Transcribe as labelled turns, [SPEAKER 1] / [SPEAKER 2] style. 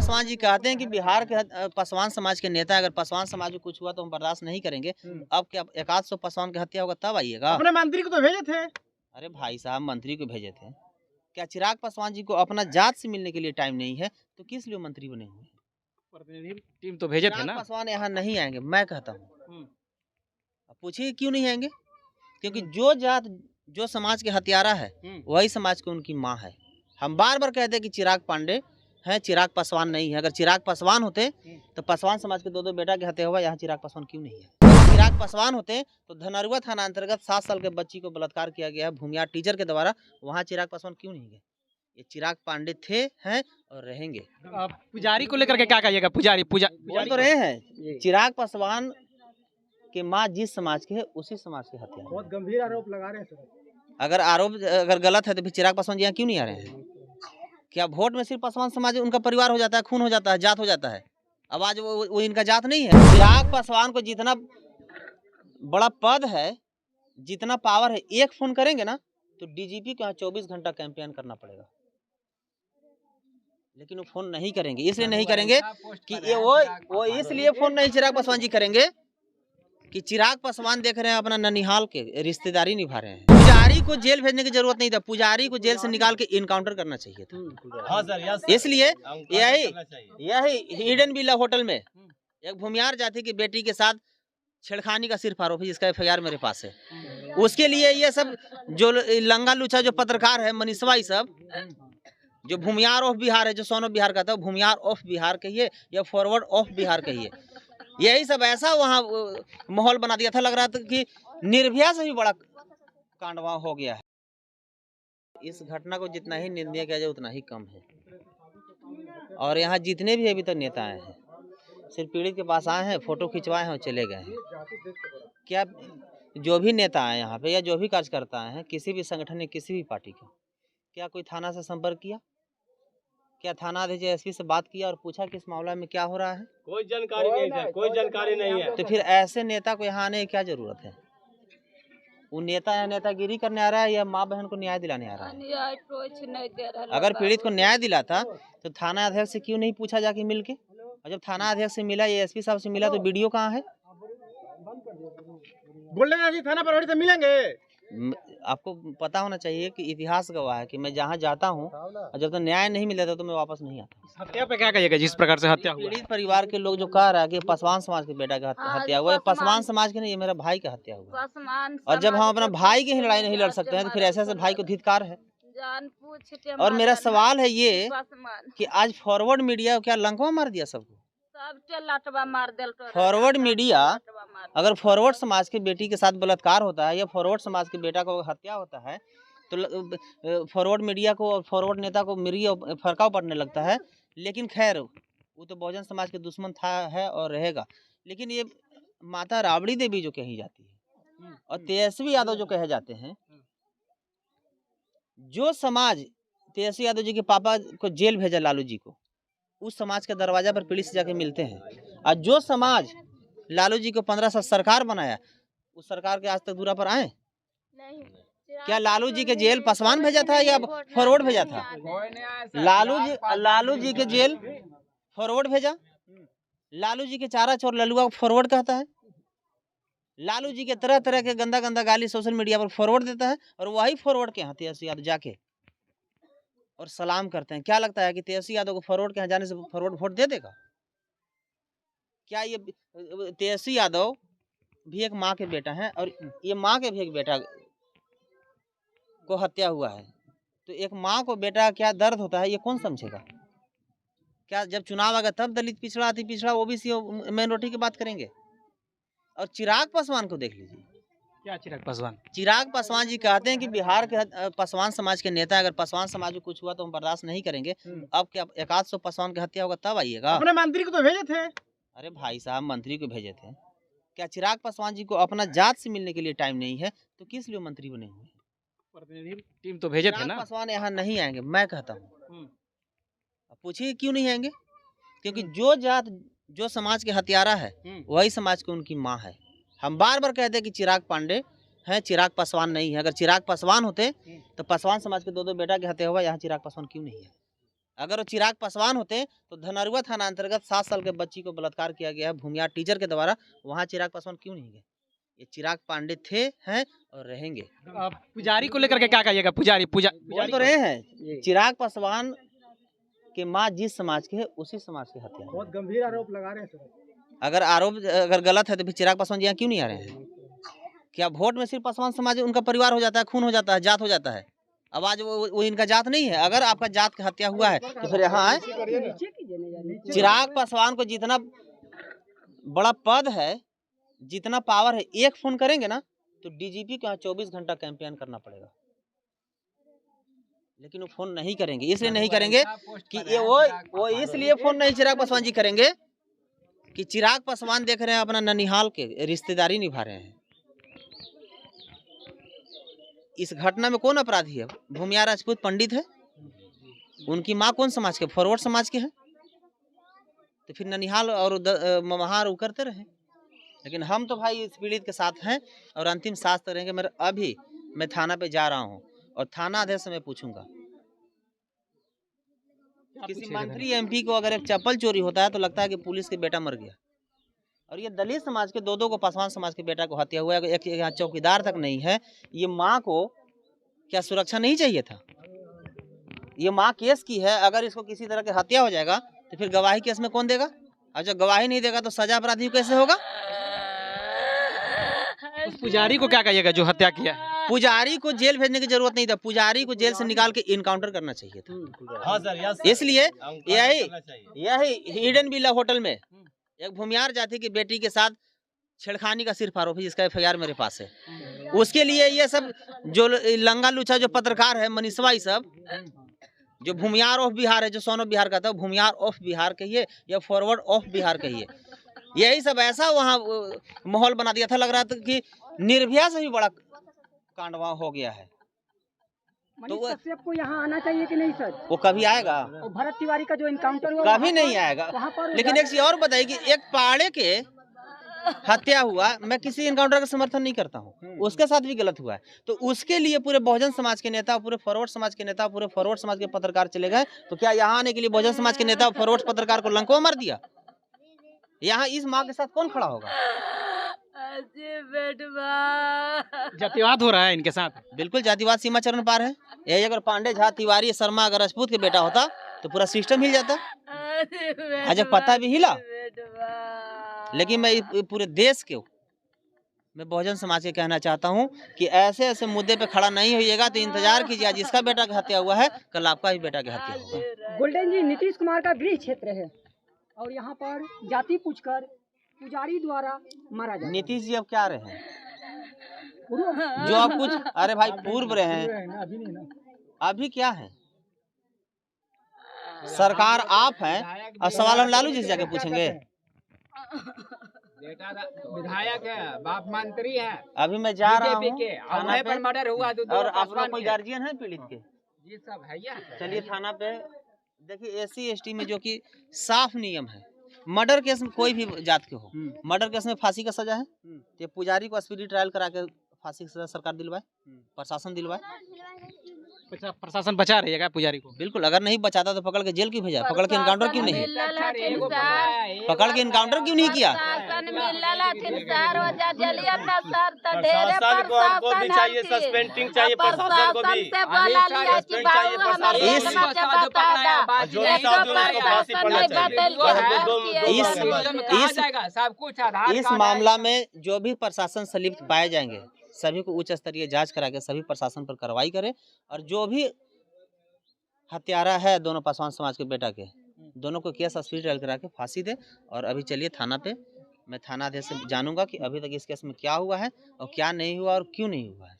[SPEAKER 1] पासवान जी कहते हैं कि बिहार के पासवान समाज के नेता, अगर पासवान समाज में कुछ हुआ तो हम बर्दाश्त नहीं करेंगे। अब क्या 100 पासवान की हत्या होगा तब आइएगा।
[SPEAKER 2] अपने मंत्री को तो भेजे थे।
[SPEAKER 1] अरे भाई साहब, मंत्री को भेजे थे। क्या चिराग पासवान जी को अपना जात से मिलने के लिए टाइम नहीं है तो किस लिए मंत्री बने हुए?
[SPEAKER 2] प्रतिनिधि टीम तो भेजे थे
[SPEAKER 1] चिराग
[SPEAKER 2] ना।
[SPEAKER 1] पासवान यहाँ नहीं आएंगे, मैं कहता हूँ। पूछिए क्यों नहीं आएंगे? क्योंकि जो जात, जो समाज के हत्यारा है वही समाज की उनकी माँ है। हम बार बार कहते हैं कि चिराग पांडे है, चिराग पासवान नहीं है। अगर चिराग पासवान होते तो पासवान समाज के दो बेटा की हत्या हुआ, यहाँ चिराग पासवान क्यों नहीं है? अगर चिराग पासवान होते तो धनरुआ थाना अंतर्गत 7 साल के बच्ची को बलात्कार किया गया है भूमियार टीचर के द्वारा, वहाँ चिराग पासवान क्यों नहीं गए? ये चिराग पांडे थे, हैं और रहेंगे।
[SPEAKER 2] पुजारी को लेकर के क्या कहिएगा? पुजारी
[SPEAKER 1] बोल तो रहे हैं, चिराग पासवान के माँ जिस समाज के है उसी समाज के हत्या।
[SPEAKER 2] बहुत गंभीर आरोप लगा रहे हैं सर।
[SPEAKER 1] अगर आरोप अगर गलत है तो फिर चिराग पासवान जी यहाँ क्यों नहीं आ रहे हैं? क्या वोट में सिर्फ पासवान समाज उनका परिवार हो जाता है, खून हो जाता है, जात हो जाता है? अब आज वो इनका जात नहीं है। चिराग पासवान को जितना बड़ा पद है, जितना पावर है, एक फोन करेंगे ना तो डीजीपी को यहाँ 24 घंटा कैंपेन करना पड़ेगा। लेकिन वो फोन नहीं करेंगे। इसलिए नहीं करेंगे कि ये वो इसलिए फोन नहीं चिराग पासवान जी करेंगे कि चिराग पासवान देख रहे हैं अपना ननिहाल के रिश्तेदारी निभा रहे हैं। पुजारी को जेल भेजने की जरूरत नहीं था, पुजारी को जेल से निकाल के इनकाउंटर करना चाहिए था। हाँ सर, इसलिए यही हिडन विला होटल में एक भूमियार जाति की बेटी के साथ छेड़खानी का सिर्फ आरोप है, जिसका एफआईआर मेरे पास है। उसके लिए ये सब जो लंगा लुचा जो पत्रकार है, मनीषवा, ये सब जो भूमियार ऑफ बिहार है, जो सोनो बिहार का था, भूमियार ऑफ बिहार कहिए या फॉरवर्ड ऑफ बिहार कहिए, यही सब ऐसा वहाँ माहौल बना दिया था, लग रहा था कि निर्भया से भी बड़ा कांड वहाँ हो गया है। इस घटना को जितना ही निंदनीय किया जाए उतना ही कम है। और यहाँ जितने भी अभी तक नेता आए हैं सिर्फ पीड़ित के पास आए हैं, फोटो खिंचवाए हैं और चले गए हैं। क्या जो भी नेता आए यहाँ पे या जो भी कार्यकर्ता आए हैं किसी भी संगठन या किसी भी पार्टी का, क्या कोई थाना से संपर्क किया? क्या थाना अध्यक्ष एसपी से बात किया और पूछा कि इस मामला में क्या हो रहा है?
[SPEAKER 2] कोई जानकारी नहीं सर, कोई जानकारी नहीं है।
[SPEAKER 1] तो फिर ऐसे नेता को यहाँ आने की क्या जरूरत है? वो नेता या नेतागिरी करने आ रहा है या माँ बहन को न्याय दिलाने आ रहा है? अगर पीड़ित को न्याय दिलाता तो थाना अध्यक्ष से क्यों नहीं पूछा जाके मिल के? और जब थाना अध्यक्ष से मिला या एसपी साहब से मिला तो वीडियो कहाँ है?
[SPEAKER 2] बोल रहे हैं थाना प्रभारी से मिलेंगे।
[SPEAKER 1] आपको पता होना चाहिए कि इतिहास गवाह है कि मैं जहाँ जाता हूँ और जब तक न्याय नहीं मिलता तो मैं वापस नहीं आता।
[SPEAKER 2] हत्या पे क्या कहिएगा? जिस प्रकार से हत्या हुआ,
[SPEAKER 1] पीड़ित परिवार के लोग जो कह रहा है कि पासवान समाज के बेटा का हत्या हुआ है, पासवान समाज के नहीं, ये मेरा भाई का हत्या हुआ। और जब हम अपना भाई की ही लड़ाई नहीं लड़ सकते हैं तो फिर ऐसे भाई को धिक्कार है। और मेरा सवाल है ये कि आज फॉरवर्ड मीडिया क्या लंका मार दिया सबको? फॉरवर्ड मीडिया, अगर फॉरवर्ड समाज के बेटी के साथ बलात्कार होता है या फॉरवर्ड समाज के बेटा को हत्या होता है तो फॉरवर्ड मीडिया को और फॉरवर्ड नेता को मिर्गी और फरकाव पड़ने लगता है। लेकिन खैर वो तो बहुजन समाज के दुश्मन था, है और रहेगा। लेकिन ये माता राबड़ी देवी जो कही जाती है और तेजस्वी यादव जो कहे जाते हैं, जो समाज तेजस्वी यादव जी के पापा को जेल भेजा लालू जी को, उस समाज के दरवाजा पर पीड़ित से जाके मिलते हैं। और जो समाज लालू जी को 15 साल सरकार बनाया, उस सरकार के आज तक दूरा पर आए? क्या लालू जी के जेल पासवान भेजा था या फॉरवर्ड भेजा था? लालू जी के जेल फॉरवर्ड भेजा। लालू जी के चारा चोर ललुआ को फॉरवर्ड कहता है। लालू जी के तरह तरह के गंदा गंदा गाली सोशल मीडिया पर फॉरवर्ड देता है और वही फॉरवर्ड के यहाँ तेजस्वी यादव जाके और सलाम करते हैं। क्या लगता है कि तेजस्वी यादव को फॉरवर्ड के यहाँ जाने से फॉरवर्ड वोट दे देगा? क्या ये तेजस्वी यादव भी एक माँ के बेटा है और ये माँ के भी एक बेटा को हत्या हुआ है, तो एक माँ को बेटा क्या दर्द होता है ये कौन समझेगा? क्या जब चुनाव आएगा तब दलित पिछड़ा, अति पिछड़ा, ओबीसी माइनॉरिटी की बात करेंगे? और चिराग पासवान को देख लीजिए।
[SPEAKER 2] क्या चिराग पासवान?
[SPEAKER 1] चिराग पासवान जी कहते हैं कि बिहार के पासवान समाज के नेता, अगर पासवान समाज में कुछ हुआ तो हम बर्दाश्त नहीं करेंगे। अब क्या 100 पासवान की हत्या होगा तब आइएगा।
[SPEAKER 2] अपने मंत्री को तो भेजे थे।
[SPEAKER 1] अरे भाई साहब, मंत्री को भेजे थे। क्या चिराग पासवान जी को अपना जात से मिलने के लिए टाइम नहीं है तो किस लिए मंत्री बने हुए?
[SPEAKER 2] प्रतिनिधि टीम तो भेजे थे ना।
[SPEAKER 1] चिराग पासवान यहाँ नहीं आएंगे, मैं कहता हूँ। पूछिए क्यों नहीं आएंगे? क्योंकि जो जात, जो समाज के हत्यारा है वही समाज की उनकी माँ है। हम बार बार कहते हैं कि चिराग पांडे है, चिराग पासवान नहीं है। अगर चिराग पासवान होते तो पासवान समाज के दो बेटा की हत्या हुआ, यहाँ चिराग पासवान क्यों नहीं है? अगर वो चिराग पासवान होते तो धनरुआ थाना अंतर्गत 7 साल के बच्ची को बलात्कार किया गया है भूमियार टीचर के द्वारा, वहाँ चिराग पासवान क्यों नहीं गए? ये चिराग पांडे थे, हैं और रहेंगे।
[SPEAKER 2] पुजारी को लेकर के क्या कहिएगा?
[SPEAKER 1] बोल तो रहे हैं, चिराग पासवान के माँ जिस समाज के है उसी समाज के हत्या।
[SPEAKER 2] बहुत गंभीर आरोप लगा रहे हैं सर।
[SPEAKER 1] अगर आरोप अगर गलत है तो फिर चिराग पासवान जी यहाँ क्यों नहीं आ रहे हैं? क्या वोट में सिर्फ पासवान समाज उनका परिवार हो जाता है, खून हो जाता है, जात हो जाता है? अब आज वो इनका जात नहीं है। अगर आपका जात की हत्या हुआ है तो फिर यहाँ आए। चिराग पासवान को जितना बड़ा पद है, जितना पावर है, एक फोन करेंगे ना तो डीजीपी को यहाँ 24 घंटा कैंपेन करना पड़ेगा, लेकिन वो फोन नहीं करेंगे। इसलिए नहीं करेंगे कि ये वो इसलिए फोन नहीं चिराग पासवान जी करेंगे कि चिराग पासवान देख रहे हैं अपना ननिहाल के रिश्तेदारी निभा रहे हैं। इस घटना में कौन अपराधी है? भूमियार राजपूत पंडित है। उनकी माँ कौन समाज के? फॉरवर्ड समाज के हैं। तो फिर ननिहाल और ममहार उकरते रहे। लेकिन हम तो भाई इस पीड़ित के साथ हैं और अंतिम सांस तक रहेंगे। मैं थाना पे जा रहा हूँ और थाना अध्यक्ष से मैं पूछूंगा, किसी मंत्री एमपी को अगर एक चप्पल चोरी होता है तो लगता है कि पुलिस के बेटा मर गया, और ये दलित समाज के दो को पासवान समाज के बेटा को हत्या हुआ है। एक यहाँ चौकीदार तक नहीं है। ये माँ को क्या सुरक्षा नहीं चाहिए था? ये माँ केस की है, अगर इसको किसी तरह की हत्या हो जाएगा तो फिर गवाही केस में कौन देगा? और जब गवाही नहीं देगा तो सजा अपराधी कैसे होगा?
[SPEAKER 2] उस पुजारी को क्या कहिएगा जो हत्या किया?
[SPEAKER 1] पुजारी को जेल भेजने की जरूरत नहीं था, पुजारी को जेल से निकाल के इनकाउंटर करना चाहिए था।
[SPEAKER 3] हाँ सर,
[SPEAKER 1] इसलिए यही हिडन विला होटल में एक भूमियार जाति की बेटी के साथ छेड़खानी का सिर्फ आरोप है, जिसका एफआईआर मेरे पास है। उसके लिए ये सब जो लंगा लुचा जो पत्रकार है, मनीषवा, ये सब जो भूमियार ऑफ बिहार है, जो सोनो बिहार का था, भूमियार ऑफ बिहार कहिए या फॉरवर्ड ऑफ बिहार कहिए, यही सब ऐसा वहाँ माहौल बना दिया था, लग रहा था कि निर्भया से भी बड़ा कांड वहाँ हो गया है।
[SPEAKER 4] तो कश्यप को यहाँ आना चाहिए कि नहीं सर?
[SPEAKER 1] वो कभी आएगा?
[SPEAKER 4] और भरत तिवारी का जो इनकाउंटर हुआ
[SPEAKER 1] कभी नहीं आएगा। लेकिन एक चीज और बताइए कि एक पाड़े के हत्या हुआ, मैं किसी इनकाउंटर का समर्थन नहीं करता हूँ, उसके साथ भी गलत हुआ है, तो उसके लिए पूरे बहुजन समाज के नेता, पूरे फॉरवर्ड समाज के नेता, पूरे फॉरवर्ड समाज के पत्रकार चले गए, तो क्या यहाँ आने के लिए बहुजन समाज के नेता फॉरवर्ड पत्रकार को लंको मार दिया? यहाँ इस माँ के साथ कौन खड़ा होगा?
[SPEAKER 2] जातिवाद हो रहा है इनके साथ।
[SPEAKER 1] बिल्कुल जातिवाद सीमा चरण पार है। यही अगर पांडे, झा, तिवारी, शर्मा अगर राजपूत के बेटा होता तो पूरा सिस्टम हिल जाता। आज पता भी हिला। लेकिन मैं पूरे देश के मैं बहुजन समाज के कहना चाहता हूं कि ऐसे ऐसे मुद्दे पे खड़ा नहीं होइएगा तो इंतजार कीजिए, जिसका बेटा की हत्या हुआ है कल आपका भी बेटा की हत्या होगा।
[SPEAKER 4] गोल्डन जी, नीतीश कुमार का गृह क्षेत्र है और यहाँ पर जाति पूछकर पुजारी द्वारा मारा जाता है।
[SPEAKER 1] नीतीश जी अब क्या रहे हैं जो अब कुछ, अरे भाई पूर्व रहे हैं, अभी क्या है? सरकार आप हैं और सवाल हम लालू जी से जाके पूछेंगे।
[SPEAKER 5] विधायक है, बाप मंत्री है।
[SPEAKER 1] अभी मैं जा रहा हूँ थाना पे,
[SPEAKER 5] मर्डर हुआ
[SPEAKER 1] और आप लोग कोई गार्जियन है पीड़ित के?
[SPEAKER 5] ये सब है।
[SPEAKER 1] चलिए थाना पे। देखिए SC ST में जो कि साफ नियम है, मर्डर केस में कोई भी जात के हो, मर्डर केस में फांसी का सजा है, तो पुजारी को स्पीडी ट्रायल करा के फांसी की सजा सरकार दिलवाए, प्रशासन दिलवाए।
[SPEAKER 2] प्रशासन बचा रहिएगा पुजारी को?
[SPEAKER 1] बिल्कुल, अगर नहीं बचाता तो पकड़ के जेल क्यों भेजा? पकड़ के इनकाउंटर क्यों नहीं? पकड़ के इनकाउंटर क्यों नहीं किया?
[SPEAKER 3] प्रशासन को हमको भी चाहिए, सस्पेंडिंग चाहिए प्रशासन को भी। सस्पेंड चाहिए प्रशासन को, जो भी साधु को फांसी पड़ना चाहिए।
[SPEAKER 1] इस मामला में जो भी प्रशासन संलिप्त पाए जाएंगे सभी को उच्च स्तरीय जांच करा के सभी प्रशासन पर कार्रवाई करे, और जो भी हत्यारा है दोनों पासवान समाज के बेटा के, दोनों को केस स्पीड ट्रायल करा के फांसी दे। और अभी चलिए थाना पे, मैं थाना अध्यक्ष से जानूंगा कि अभी तक इस केस में क्या हुआ है और क्या नहीं हुआ और क्यों नहीं हुआ है।